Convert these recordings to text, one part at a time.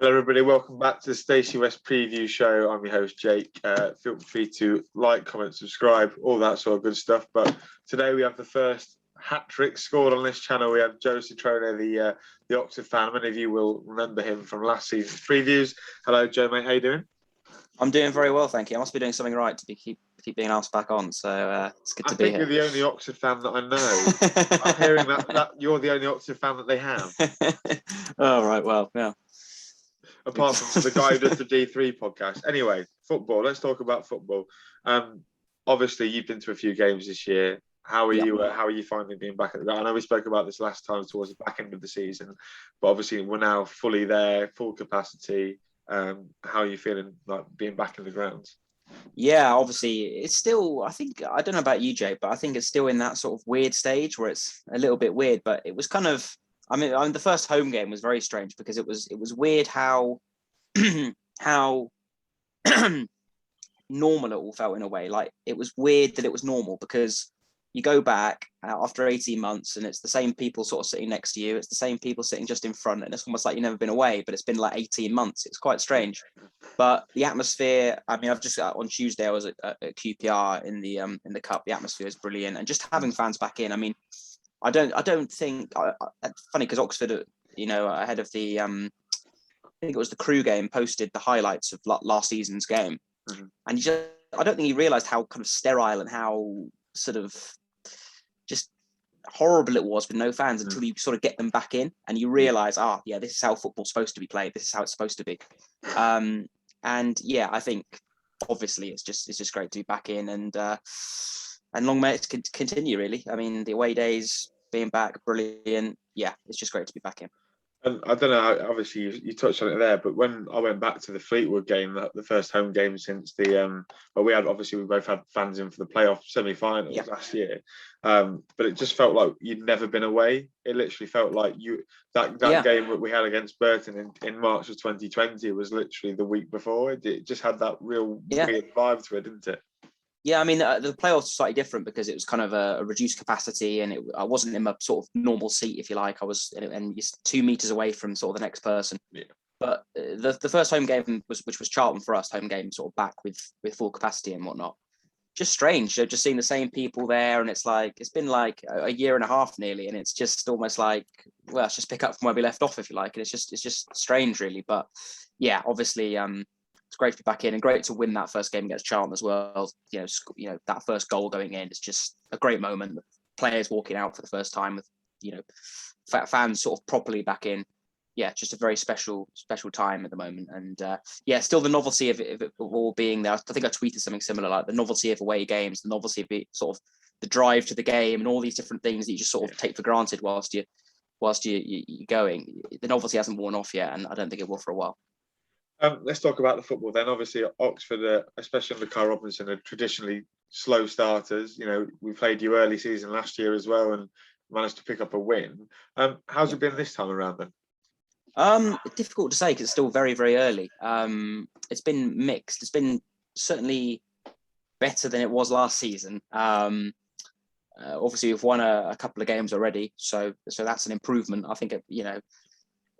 Hello everybody, welcome back to the Stacey West Preview Show. I'm your host Jake. Feel free to like, comment, subscribe, all that sort of good stuff. But today we have the first hat-trick scored on this channel. We have Joe Citrone, the Oxford fan. Many of you will remember him from last season's previews. Hello Joe, mate, how you doing? I'm doing very well, thank you. I must be doing something right to keep being asked back on, so it's good to be here. I think you're the only Oxford fan that I know. I'm hearing that you're the only Oxford fan that they have. Oh, right, well, yeah. Apart from the guy who does the D3 podcast. Anyway, football. Let's talk about football. Obviously, you've been to a few games this year. How are you? How are you finding being back at the ground? I know we spoke about this last time towards the back end of the season, but obviously we're now fully there, full capacity. How are you feeling like being back in the grounds? Yeah, obviously, it's still. I don't know about you, Jay, but I think it's still in that sort of weird stage where it's a little bit weird. But it was kind of. I mean, the first home game was very strange because it was weird how how normal it all felt in a way. Like it was weird that it was normal because you go back after 18 months and it's the same people sort of sitting next to you. It's the same people sitting just in front, and it's almost like you've never been away, but it's been like 18 months. It's quite strange. But the atmosphere, I mean, I've just on Tuesday, I was at QPR in the Cup. The atmosphere is brilliant. And just having fans back in, I mean, I don't think, funny because Oxford, ahead of the, I think it was the Crew game, posted the highlights of last season's game. Mm-hmm. And I don't think he realised how kind of sterile and how sort of just horrible it was with no fans until you sort of get them back in and you realise, this is how football's supposed to be played. This is how it's supposed to be. And yeah, I think obviously it's just great to be back in and long may it continue, really. I mean, the away days being back, brilliant. Yeah, it's just great to be back in. And I don't know, obviously you touched on it there, but when I went back to the Fleetwood game, the first home game since we both had fans in for the playoff semi-finals last year, but it just felt like you'd never been away. It literally felt like that game that we had against Bolton in March of 2020 was literally the week before. It just had that real weird vibe to it, didn't it? Yeah, I mean, the playoffs were slightly different because it was kind of a reduced capacity and I wasn't in my sort of normal seat, if you like. I was and just 2 meters away from sort of the next person. Yeah. But the first home game, which was Charlton for us, home game sort of back with full capacity and whatnot. Just strange, just seeing the same people there. And it's been like a year and a half nearly. And it's just almost like, well, let's just pick up from where we left off, if you like. And it's just strange, really. But yeah, obviously, it's great to be back in and great to win that first game against Charlton as well. That first goal going in is just a great moment. The players walking out for the first time with, fans sort of properly back in. Yeah, just a very special time at the moment. And still the novelty of it all being there. I think I tweeted something similar, like the novelty of away games, the novelty of it, sort of the drive to the game and all these different things that you just sort of take for granted whilst you're going. The novelty hasn't worn off yet, and I don't think it will for a while. Let's talk about the football then. Obviously, Oxford, especially under Carl Robinson, are traditionally slow starters. We played you early season last year as well and managed to pick up a win. How's it been this time around then? Difficult to say because it's still very, very early. It's been mixed. It's been certainly better than it was last season. Obviously, we've won a couple of games already, so that's an improvement. I think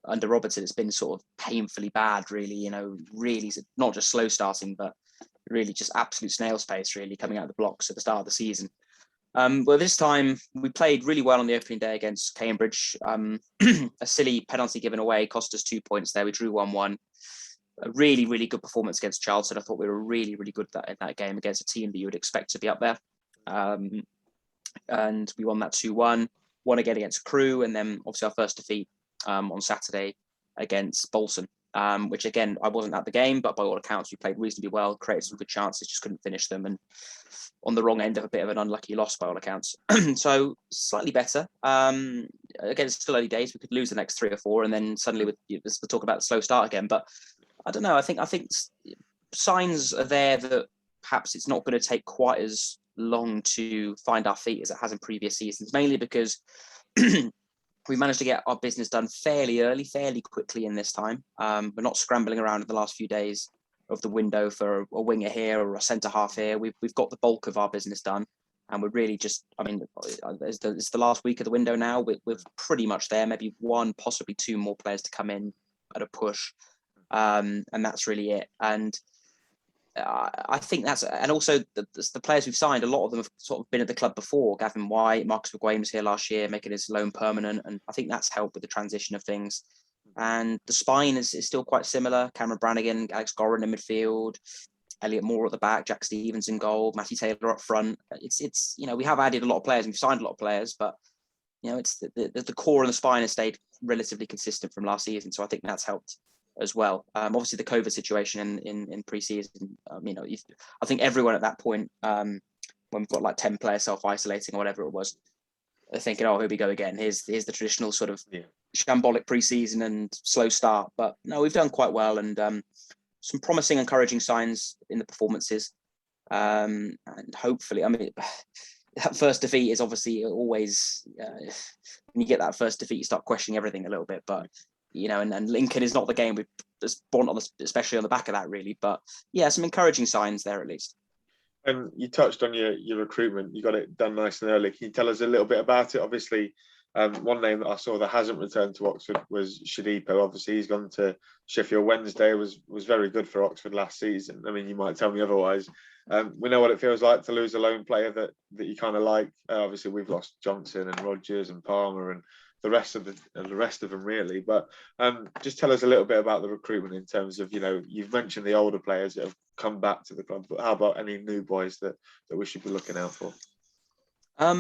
under Robertson, it's been sort of painfully bad, really, really not just slow starting, but really just absolute snail's pace, really, coming out of the blocks at the start of the season. But this time, we played really well on the opening day against Cambridge. A silly penalty given away cost us 2 points there. We drew 1-1. A really, really good performance against Charlton. I thought we were really, really good in that game against a team that you would expect to be up there. And we won that 2-1. Won again against Crew, and then obviously our first defeat on Saturday against Bolton, which again, I wasn't at the game, but by all accounts, we played reasonably well, created some good chances, just couldn't finish them, and on the wrong end of a bit of an unlucky loss by all accounts. So slightly better. Again, it's still early days. We could lose the next 3 or 4, and then suddenly we'll talk about the slow start again. But I don't know. I think signs are there that perhaps it's not going to take quite as long to find our feet as it has in previous seasons, mainly because we managed to get our business done fairly early, fairly quickly in this time. We're not scrambling around in the last few days of the window for a winger here or a centre half here. We've got the bulk of our business done, and we're really just, I mean, it's the last week of the window now. We're pretty much there. Maybe 1, possibly 2 more players to come in at a push. and that's really it. And I think that's, and also the players we've signed, a lot of them have sort of been at the club before. Gavin White, Marcus Maguire was here last year, making his loan permanent, and I think that's helped with the transition of things. And the spine is still quite similar. Cameron Brannigan, Alex Gorin in midfield, Elliot Moore at the back, Jack Stevens in goal, Matty Taylor up front. It's we have added a lot of players, and we've signed a lot of players, but it's the core and the spine has stayed relatively consistent from last season. So I think that's helped as well. Obviously the COVID situation in pre-season, I think everyone at that point, when we've got like 10 players self-isolating or whatever it was, they're thinking, oh, here we go again. Here's the traditional sort of shambolic pre-season and slow start. But no, we've done quite well, and some promising, encouraging signs in the performances. And hopefully, that first defeat is obviously always, when you get that first defeat, you start questioning everything a little bit. But and Lincoln is not the game we've just born on, especially on the back of that, really. But yeah, some encouraging signs there at least. And you touched on your recruitment. You got it done nice and early. Can you tell us a little bit about it? Obviously, one name that I saw that hasn't returned to Oxford was Shadipo. Obviously, he's gone to Sheffield Wednesday. Was very good for Oxford last season. I mean, you might tell me otherwise. We know what it feels like to lose a lone player that you kind of like. Obviously, we've lost Johnson and Rogers and Palmer and the rest of them really. But just tell us a little bit about the recruitment in terms of, you've mentioned the older players that have come back to the club, but how about any new boys that we should be looking out for? There've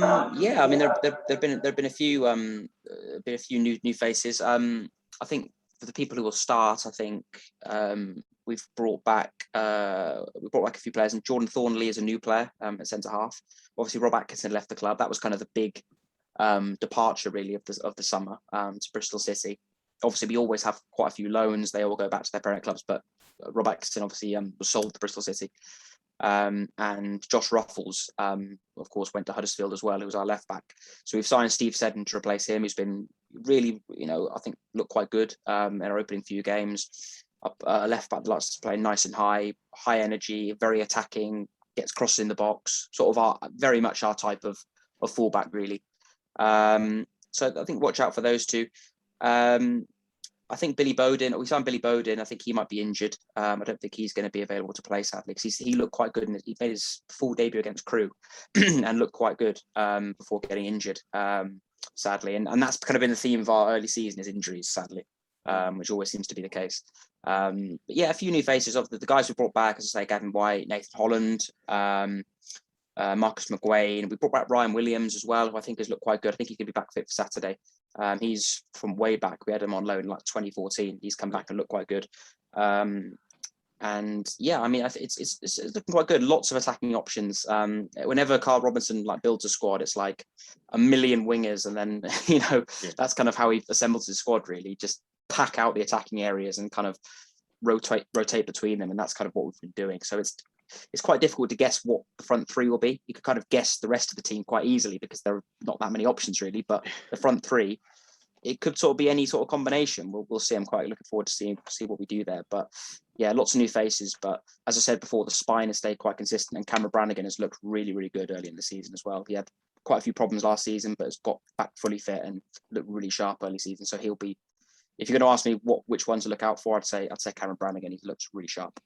been a few new faces. I think for the people who will start, I think we've brought back a few players, and Jordan Thornley is a new player at centre half. Obviously, Rob Atkinson left the club. That was kind of the big departure really of the summer to Bristol City. Obviously, we always have quite a few loans. They all go back to their parent clubs, but Rob Atkinson obviously was sold to Bristol City. And Josh Ruffles, of course, went to Huddersfield as well, who was our left back. So we've signed Steve Seddon to replace him, who's been really, I think, looked quite good in our opening few games. A left back that likes to play nice and high energy, very attacking, gets crosses in the box, sort of very much our type of fullback, really. So I think watch out for those two. I think Billy Bowden, we signed Billy Bowden. I think he might be injured. I don't think he's going to be available to play, sadly, because he looked quite good, and he made his full debut against Crewe and looked quite good before getting injured, sadly. And that's kind of been the theme of our early season, is injuries, sadly, which always seems to be the case. But yeah, a few new faces of the guys we brought back, as I say, Gavin White, Nathan Holland, Marcus McGuane. We brought back Ryan Williams as well, who I think has looked quite good. I think he could be back fit for Saturday. He's from way back. We had him on loan in like 2014. He's come back and looked quite good. And yeah, it's looking quite good. Lots of attacking options. Whenever Carl Robinson builds a squad, it's like a million wingers, and then that's kind of how he assembles his squad. Really, just pack out the attacking areas and kind of rotate between them, and that's kind of what we've been doing. So it's quite difficult to guess what the front three will be. You could kind of guess the rest of the team quite easily because there are not that many options really, but the front three, it could sort of be any sort of combination. We'll see. I'm quite looking forward to see what we do there. But yeah, lots of new faces. But as I said before, the spine has stayed quite consistent, and Cameron Brannigan has looked really, really good early in the season as well. He had quite a few problems last season, but has got back fully fit and looked really sharp early season. So he'll be, if you're going to ask me which one to look out for, I'd say Cameron Brannigan. He looks really sharp.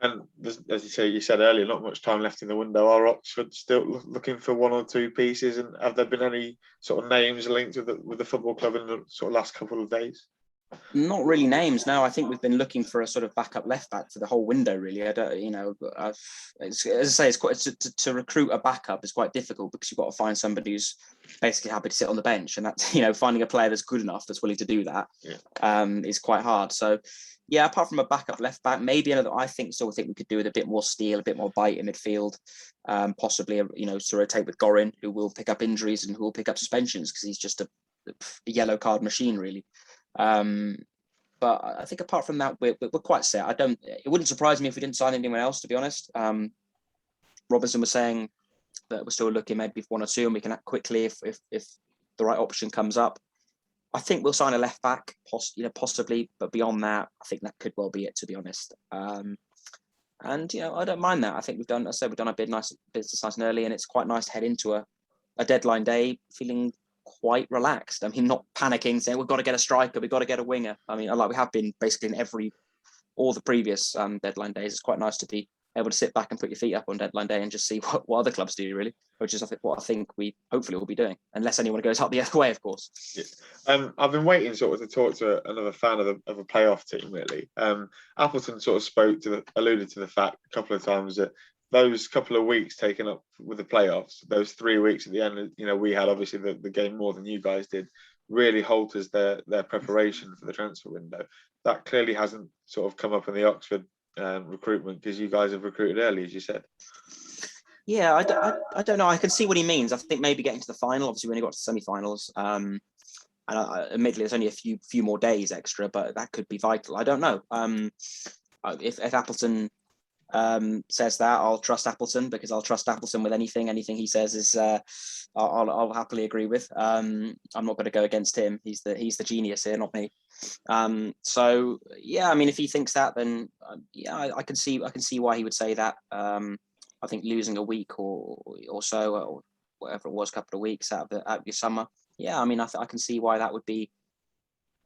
And as you said earlier, not much time left in the window. Are Oxford still looking for one or two pieces? And have there been any sort of names linked with the football club in the sort of last couple of days? Not really names. No, I think we've been looking for a sort of backup left back for the whole window. Really, as I say, it's quite to recruit a backup is quite difficult because you've got to find somebody who's basically happy to sit on the bench, and that's finding a player that's good enough that's willing to do that is quite hard. So. Yeah, apart from a backup left back, maybe another. I still think we could do with a bit more steel, a bit more bite in midfield, possibly to rotate with Gorin, who will pick up injuries and who will pick up suspensions because he's just a yellow card machine, really. But I think apart from that, we're quite set. It wouldn't surprise me if we didn't sign anyone else, to be honest. Robinson was saying that we're still looking maybe for one or two, and we can act quickly if the right option comes up. I think we'll sign a left back, possibly, but beyond that, I think that could well be it, to be honest. And I don't mind that. I think we've done a business nice and early, and it's quite nice to head into a deadline day feeling quite relaxed. I mean, not panicking, saying we've got to get a striker, we've got to get a winger. I mean, we have been basically in every or the previous deadline days. It's quite nice to be able to sit back and put your feet up on deadline day and just see what other clubs do, really, which is what I think we hopefully will be doing, unless anyone goes up the other way, of course. Yeah. I've been waiting sort of to talk to another fan of a playoff team, really. Appleton sort of alluded to the fact a couple of times that those couple of weeks taken up with the playoffs, those 3 weeks at the end, we had obviously the game more than you guys did, really halters their preparation for the transfer window. That clearly hasn't sort of come up in the Oxford recruitment, because you guys have recruited early, as you said. Yeah, I don't know. I can see what he means. I think maybe getting to the final. Obviously, we only got to semi-finals, and admittedly, there's only a few more days extra, but that could be vital. I don't know. If Appleton says that, I'll trust Appleton, because I'll trust Appleton with anything. Anything he says is I'll happily agree with. I'm not going to go against him. He's the genius here, not me. So yeah, I mean, if he thinks that, then I can see why he would say that. I think losing a week or so, or whatever it was, a couple of weeks out of your summer. Yeah, I mean, I can see why that would be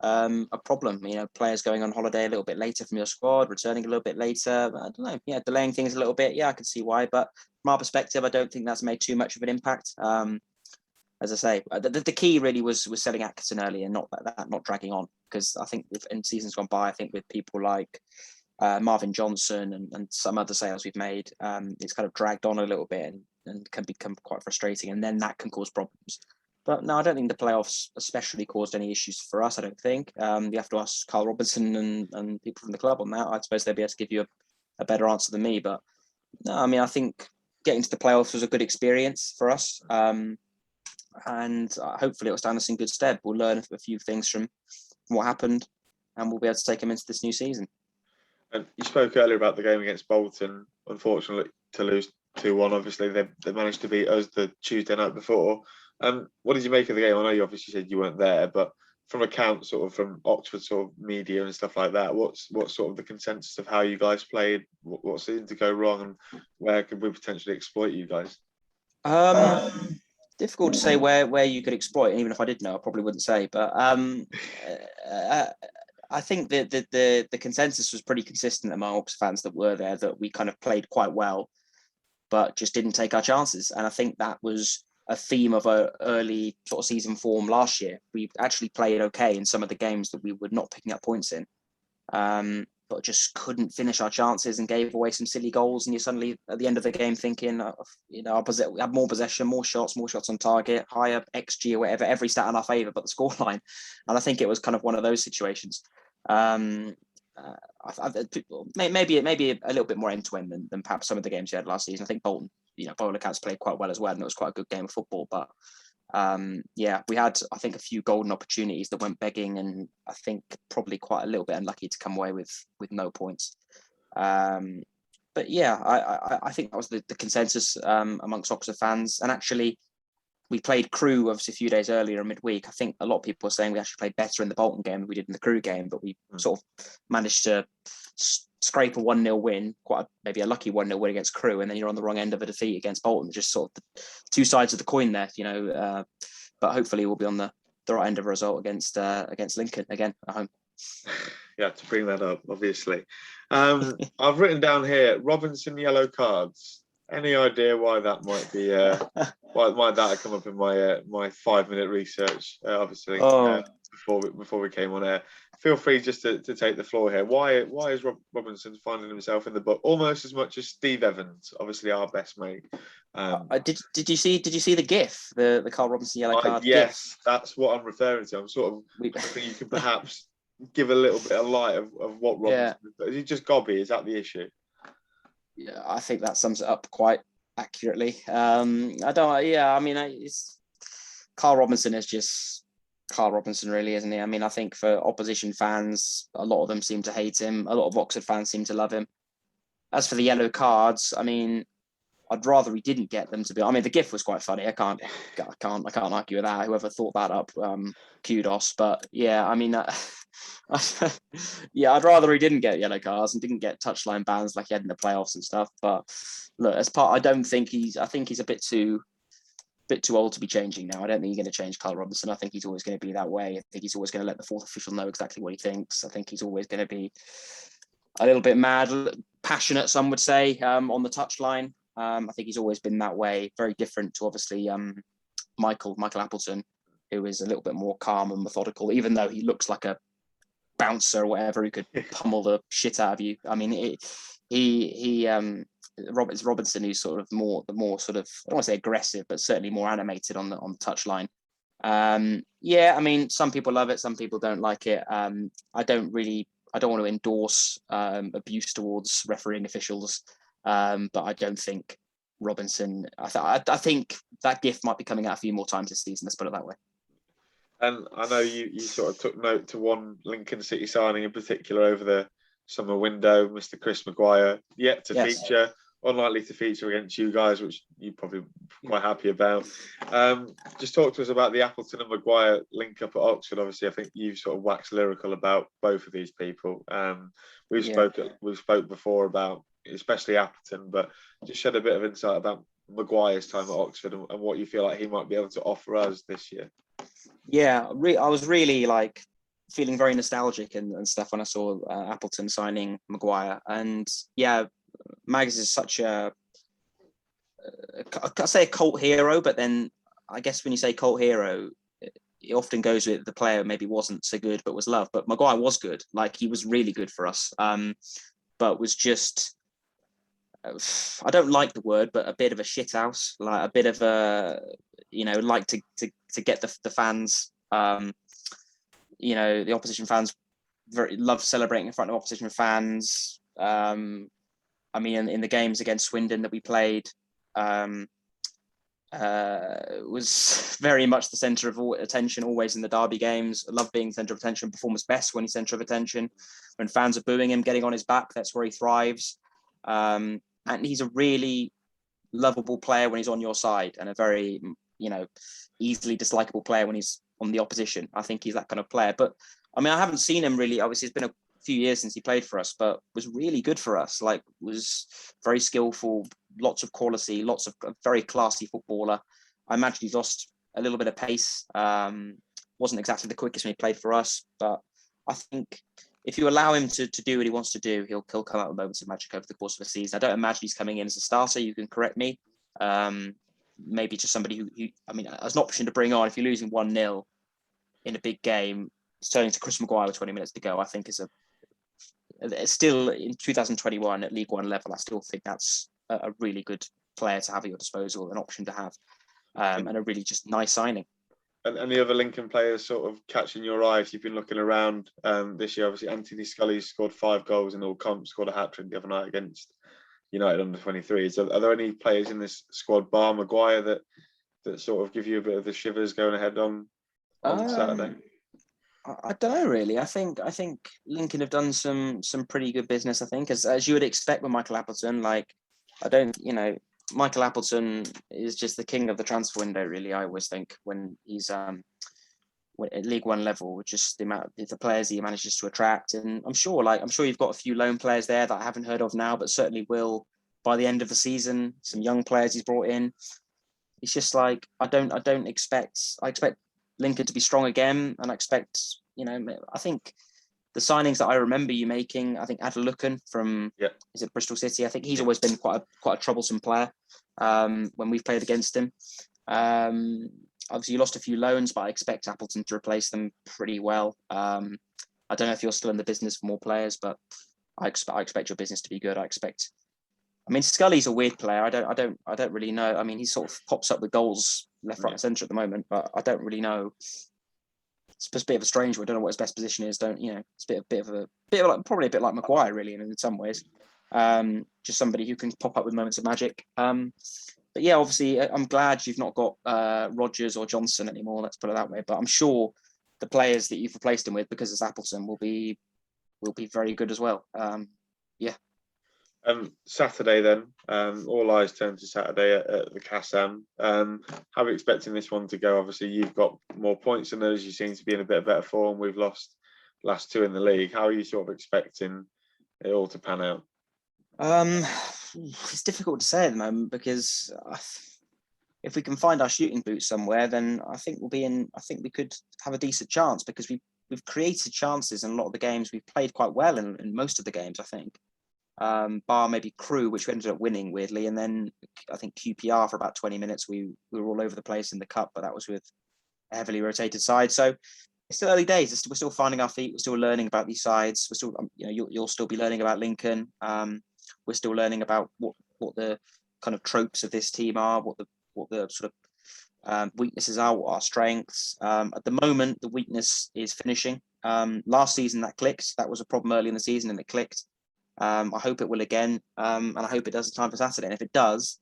a problem. Players going on holiday a little bit later from your squad, returning a little bit later. I don't know. Yeah, delaying things a little bit. Yeah, I can see why. But from our perspective, I don't think that's made too much of an impact. As I say, the key really was selling Atkinson early and not dragging on, because I think in seasons gone by, I think with people like Marvin Johnson and some other sales we've made, it's kind of dragged on a little bit and can become quite frustrating, and then that can cause problems. But no, I don't think the playoffs especially caused any issues for us. I don't think. You have to ask Carl Robinson and people from the club on that. I suppose they'll be able to give you a better answer than me. But no, I mean, I think getting to the playoffs was a good experience for us. And hopefully it will stand us in good stead. We'll learn a few things from what happened, and we'll be able to take them into this new season. And you spoke earlier about the game against Bolton. Unfortunately, to lose 2-1. Obviously, they managed to beat us the Tuesday night before. What did you make of the game? I know you obviously said you weren't there, but from accounts, sort of from Oxford sort of media and stuff like that, what's sort of the consensus of how you guys played? What seemed to go wrong, and where could we potentially exploit you guys? Difficult to say where you could exploit, and even if I did know, I probably wouldn't say. But I think that the consensus was pretty consistent among Oxford fans that were there, that we kind of played quite well, but just didn't take our chances. And I think that was a theme of our early sort of season form last year. We actually played okay in some of the games that we were not picking up points in, but just couldn't finish our chances and gave away some silly goals. And you're suddenly at the end of the game thinking, we have more possession, more shots on target, higher XG or whatever, every stat in our favour but the scoreline. And I think it was kind of one of those situations. Maybe a little bit more end-to-end than perhaps some of the games you had last season. I think Bolton, by all accounts, played quite well as well, and it was quite a good game of football. But we had, I think, a few golden opportunities that went begging, and I think probably quite a little bit unlucky to come away with no points. But yeah, I think that was the consensus amongst Oxford fans. And actually, we played Crewe obviously a few days earlier in midweek. I think a lot of people were saying we actually played better in the Bolton game than we did in the Crewe game, but we sort of managed to scrape a 1-0 win, maybe a lucky 1-0 win against Crewe, and then you're on the wrong end of a defeat against Bolton. Just sort of the two sides of the coin there, but hopefully we'll be on the right end of a result against Lincoln again at home. Yeah, to bring that up, obviously. I've written down here, Robinson yellow cards. Any idea why that might be? Why might that have come up in my 5-minute research? Obviously, before we came on air. Feel free just to take the floor here. Why is Robinson finding himself in the book almost as much as Steve Evans, obviously our best mate? Did you see the GIF, the Carl Robinson yellow card? Yes, GIF? That's what I'm referring to. I'm sort of hoping you can perhaps give a little bit of light of what Robinson. Is he just gobby? Is that the issue? Yeah, I think that sums it up quite accurately. It's Carl Robinson is just Carl Robinson, really, isn't he? I mean, I think for opposition fans, a lot of them seem to hate him. A lot of Oxford fans seem to love him. As for the yellow cards, I mean, I'd rather he didn't get them, to be. I mean, the GIF was quite funny. I can't argue with that. Whoever thought that up, kudos. But yeah, I mean, I'd rather he didn't get yellow cards and didn't get touchline bans like he had in the playoffs and stuff. But look, I think he's a bit too old to be changing now. I don't think he's going to change Carl Robinson. I think he's always going to be that way. I think he's always going to let the fourth official know exactly what he thinks. I think he's always going to be a little bit mad, passionate, some would say, on the touchline. I think he's always been that way. Very different to obviously Michael Appleton, who is a little bit more calm and methodical, even though he looks like a bouncer or whatever who could pummel the shit out of you. I mean, Robinson, who's sort of the more sort of, I don't want to say aggressive, but certainly more animated on the touchline. Yeah, I mean, some people love it, some people don't like it. I don't want to endorse abuse towards refereeing officials, but I don't think Robinson. I think that gift might be coming out a few more times this season. Let's put it that way. And I know you sort of took note to one Lincoln City signing in particular over the summer window, Mr. Chris Maguire, yet to feature, unlikely to feature against you guys, which you're probably quite happy about. Just talk to us about the Appleton and Maguire link up at Oxford. Obviously, I think you've sort of waxed lyrical about both of these people. We've spoke before about especially Appleton, but just shed a bit of insight about Maguire's time at Oxford and what you feel like he might be able to offer us this year. Yeah, I was really like feeling very nostalgic and stuff when I saw Appleton signing Maguire. And yeah, Mags is such I can't say a cult hero, but then I guess when you say cult hero, it often goes with the player maybe wasn't so good but was loved. But Maguire was good, like he was really good for us, but was just, I don't like the word, but a bit of a shithouse, like a bit of a, like to get the fans, the opposition fans very love celebrating in front of opposition fans. I mean, in the games against Swindon that we played, was very much the centre of attention, always in the derby games. I love being centre of attention, perform his best when he's centre of attention. When fans are booing him, getting on his back, that's where he thrives. And he's a really lovable player when he's on your side, and a very, easily dislikable player when he's on the opposition. I think he's that kind of player. But I mean, I haven't seen him really. Obviously, it's been a few years since he played for us, but was really good for us. Like, was very skillful, lots of quality, lots of very classy footballer. I imagine he's lost a little bit of pace. Wasn't exactly the quickest when he played for us, but I think if you allow him to do what he wants to do, he'll come out with moments of magic over the course of a season. I don't imagine he's coming in as a starter. You can correct me. Maybe just somebody who, I mean, as an option to bring on if you're losing 1-0 in a big game, turning to Chris Maguire with 20 minutes to go, I think is still in 2021 at League One level. I still think that's a really good player to have at your disposal, an option to have, and a really just nice signing. And the other Lincoln players sort of catching your eye if you've been looking around this year? Obviously, Anthony Scully scored 5 goals in all comps, scored a hat-trick the other night against United under-23s. Are there any players in this squad, bar Maguire, that sort of give you a bit of the shivers going ahead on Saturday? I don't know really. I think Lincoln have done some pretty good business. I think as you would expect with Michael Appleton. Like, Michael Appleton is just the king of the transfer window. Really, I always think when he's at League One level, just the amount of the players he manages to attract. And I'm sure you've got a few loan players there that I haven't heard of now, but certainly will by the end of the season. Some young players he's brought in. It's just like I expect Lincoln to be strong again, and I expect, I think the signings that I remember you making, I think Adelucan from is it Bristol City? I think he's always been quite a troublesome player when we've played against him. Obviously you lost a few loans, but I expect Appleton to replace them pretty well. I don't know if you're still in the business for more players, but I expect your business to be good. I mean, Scully's a weird player. I don't really know. I mean, he sort of pops up with goals left, right, and centre at the moment, but I don't really know. It's just a bit of a strange one. I don't know what his best position is. It's probably a bit like Maguire, really, in some ways. Just somebody who can pop up with moments of magic. But yeah, obviously, I'm glad you've not got Rodgers or Johnson anymore. Let's put it that way. But I'm sure the players that you've replaced him with, because it's Appleton, will be very good as well. Yeah. Saturday then, all eyes turn to Saturday at the Kassam. How are you expecting this one to go? Obviously, you've got more points than us. You seem to be in a bit of better form. We've lost last 2 in the league. How are you sort of expecting it all to pan out? It's difficult to say at the moment, because if we can find our shooting boots somewhere, then I think we could have a decent chance, because we've created chances in a lot of the games. We've played quite well in most of the games, I think. Bar maybe Crew, which we ended up winning weirdly, and then I think QPR for about 20 minutes. We were all over the place in the cup, but that was with a heavily rotated side. So it's still early days. We're still finding our feet. We're still learning about these sides. We're still, you'll still be learning about Lincoln. We're still learning about what the kind of tropes of this team are, what the sort of weaknesses are, what our strengths. At the moment, the weakness is finishing. Last season that clicked. That was a problem early in the season, and it clicked. I hope it will again, and I hope it does in time for Saturday. And if it does,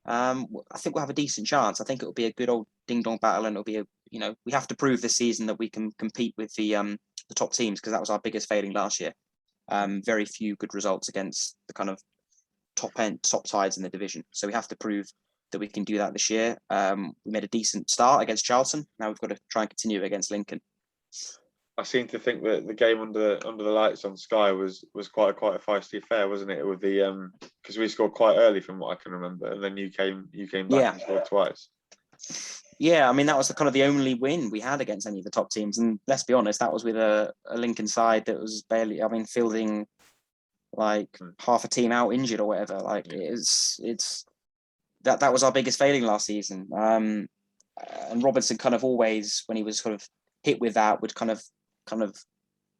I think we'll have a decent chance. I think it'll be a good old ding dong battle, and it'll be we have to prove this season that we can compete with the top teams, because that was our biggest failing last year. Very few good results against the kind of top sides in the division. So we have to prove that we can do that this year. We made a decent start against Charlton. Now we've got to try and continue against Lincoln. I seem to think that the game under the lights on Sky was quite a feisty affair, wasn't it? With the because we scored quite early from what I can remember, and then you came back and scored twice. Yeah, I mean, that was the only win we had against any of the top teams, and let's be honest, that was with a Lincoln side that was barely, fielding like half a team out injured or whatever. Like it's that was our biggest failing last season. And Robertson kind of always, when he was sort of hit with that, would kind of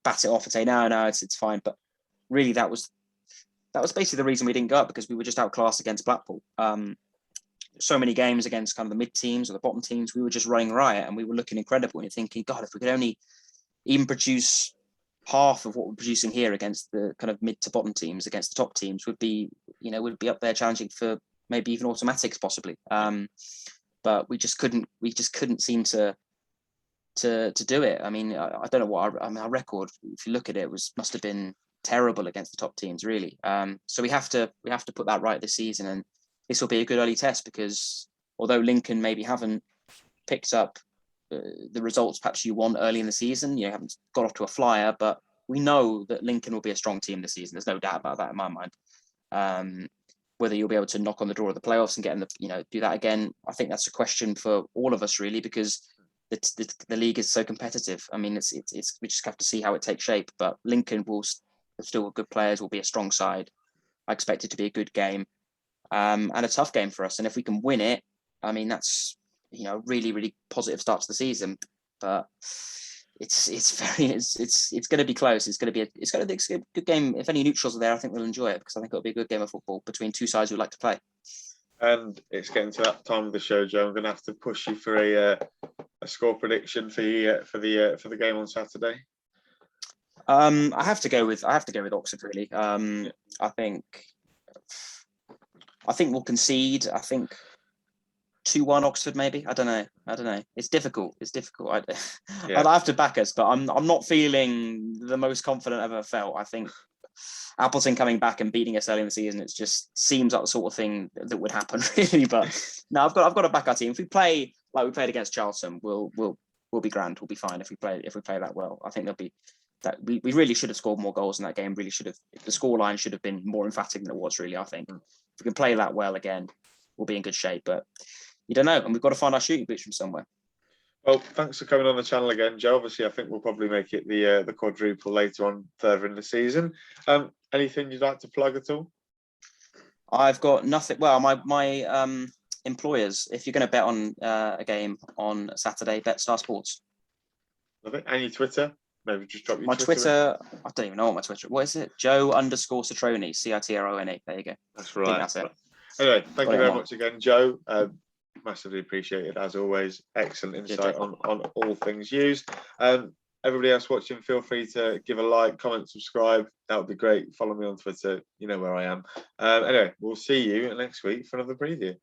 bat it off and say, no, it's fine. But really, that was basically the reason we didn't go up, because we were just outclassed against Blackpool. So many games against kind of the mid teams or the bottom teams, we were just running riot and we were looking incredible. And you're thinking, God, if we could only even produce half of what we're producing here against the kind of mid to bottom teams, against the top teams, would be up there challenging for maybe even automatics possibly. But we just couldn't seem to do it. I mean, I don't know what our record, if you look at it, must have been terrible against the top teams, really. So we have to put that right this season, and this will be a good early test, because although Lincoln maybe haven't picked up the results perhaps you want early in the season, you haven't got off to a flyer, but we know that Lincoln will be a strong team this season. There's no doubt about that in my mind. Whether you'll be able to knock on the door of the playoffs and get in do that again, I think that's a question for all of us, really, because the league is so competitive. I mean, it's we just have to see how it takes shape. But Lincoln will still good players, will be a strong side. I expect it to be a good game, and a tough game for us. And if we can win it, I mean, that's really, really positive start to the season. But it's going to be close. It's going to be a good game. If any neutrals are there, I think we'll enjoy it, because I think it'll be a good game of football between two sides who like to play. And it's getting to that time of the show, Joe. I'm going to have to push you for a score prediction for the game on Saturday. I have to go with Oxford, really. I think we'll concede. I think 2-1 Oxford, maybe. I don't know. It's difficult. I'd have to back us, but I'm not feeling the most confident I've ever felt. I think Appleton coming back and beating us early in the season, it just seems like the sort of thing that would happen, really. But no, I've got to back our team. If we play like we played against Charlton, we'll be grand. We'll be fine if we play that well. I think there'll be that we really should have scored more goals in that game. Really should have. The scoreline should have been more emphatic than it was, really. I think if we can play that well again, we'll be in good shape. But you don't know, and we've got to find our shooting boots from somewhere. Well, thanks for coming on the channel again, Joe. Obviously, I think we'll probably make it the quadruple later on, further in the season. Anything you'd like to plug at all? I've got nothing. Well, my employers, if you're going to bet on a game on Saturday, bet Star Sports. Love it. And your Twitter? Maybe just drop your my Twitter. I don't even know what my Twitter. What is it? Joe_Citrone. Citrone. There you go. That's right. I think that's it. Anyway, thank you very much again, Joe. Massively appreciated, as always. Excellent insight on all things used. Everybody else watching, feel free to give a like, comment, subscribe. That would be great. Follow me on Twitter. You know where I am. Anyway, we'll see you next week for another preview.